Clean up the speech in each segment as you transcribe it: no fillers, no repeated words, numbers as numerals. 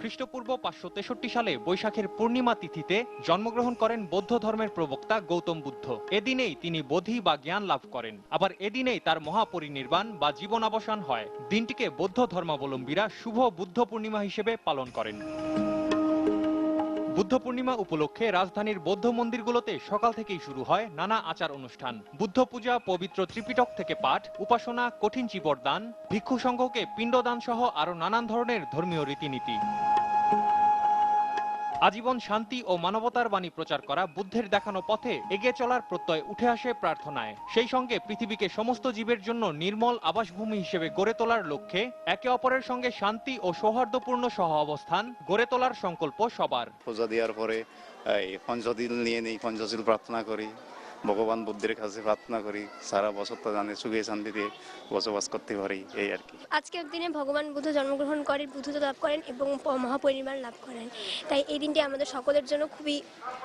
খ্রিস্টপূর্ব 563 সালে বৈশাখের পূর্ণিমা তিথিতে জন্মগ্রহণ করেন বৌদ্ধ ধর্মের প্রবক্তা গৌতম বুদ্ধ। এদিনেই তিনি বোধি বা জ্ঞান লাভ করেন। আবার এদিনেই তার মহাপরিনির্বাণ বা জীবনাবসান হয়। দিনটিকে বৌদ্ধ ধর্মাবলম্বীরা শুভ বুদ্ধ পূর্ণিমা হিসেবে পালন করেন। বুদ্ধ পূর্ণিমা উপলক্ষে রাজধানীর বৌদ্ধ মন্দিরগুলোতে সকাল থেকেই শুরু হয় নানা আচার অনুষ্ঠান। বুদ্ধ পূজা, পবিত্র ত্রিপিটক থেকে পাঠ, উপাসনা, কঠিন চিবরদান, ভিক্ষু সংঘকে পিণ্ডদান সহ আরো নানান ধরনের ধর্মীয় রীতিনীতি। আজীবন শান্তি ও মানবতার বাণী প্রচার করা বুদ্ধের দেখানো পথে এগিয়ে চলার প্রত্যয় উঠে আসে প্রার্থনায়। সেই সঙ্গে পৃথিবীকে সমস্ত জীবের জন্য নির্মল আবাসভূমি হিসেবে গড়ে তোলার লক্ষ্যে একে অপরের সঙ্গে শান্তি ও সৌহার্দ্যপূর্ণ সহ অবস্থান গড়ে তোলার সংকল্প সবার। পূজা দেওয়ার পরে পঞ্চদিন নিয়ে নেই, পঞ্চশীল প্রার্থনা করি, ভগবান বুদ্ধের কাছে প্রার্থনা করি সারা বছরটা জানে সুখে শান্তিতে বসবাস করতে পারি, এই আর কি। আজকের দিনে ভগবান বুদ্ধ জন্মগ্রহণ করেন, বুদ্ধত্ব লাভ করেন এবং মহাপরিনির্বাণ লাভ করেন। তাই এই দিনটি আমাদের সকলের জন্য খুবই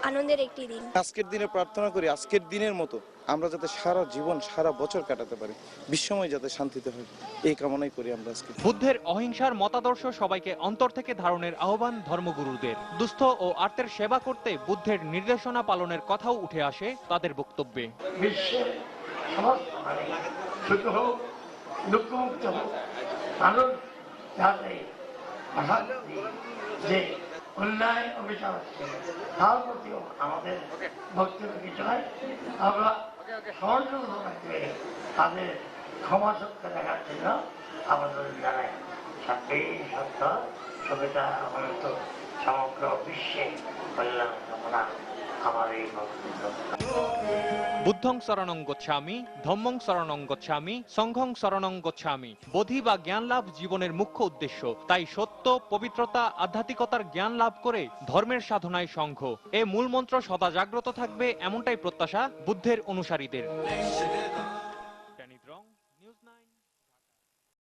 আনন্দের একটি দিন। আজকের দিনে প্রার্থনা করি আজকের দিনের মতো আমরা যাতে সারা জীবন সারা বছর কাটাতে পারি, বিশ্বময় যাতে শান্তিতে হয়, এই কামনাই করি আমরা আজকে। বুদ্ধের অহিংসার মতাদর্শ সবাইকে অন্তর থেকে ধারণের আহ্বান ধর্মগুরুদের। দুস্থ ও আর্তের সেবা করতে বুদ্ধের নির্দেশনা পালনের কথাও উঠে আসে তাদের বক্তব্যে। বিশ্বের সমস্ত মানে সুখ হোক, দুঃখমুক্ত হোক, মানুষ যাতে যে অন্যায় অবিচার হচ্ছে তার প্রতিও আমাদের বক্তব্য কিছু নয়। আমরা সহযোগিতা তাদের ক্ষমা সত্য দেখার জন্য আমাদের জানাই শান্তি, সত্য, সভ্যতা, অনন্ত সমগ্র বিশ্বে কল্যাণ কামনা আমার এই বক্তব্য। বুদ্ধং শরণং গচ্ছামি, ধম্মং শরণং গচ্ছামি, সংঘং শরণং গচ্ছামি। বোধি বা জ্ঞান লাভ জীবনের মুখ্য উদ্দেশ্য। তাই সত্য, পবিত্রতা, আধ্যাত্মিকতার জ্ঞান লাভ করে ধর্মের সাধনায় সংঘ। এ মূল মন্ত্র সদা জাগ্রত থাকবে, এমনটাই প্রত্যাশা বুদ্ধের অনুসারীদের।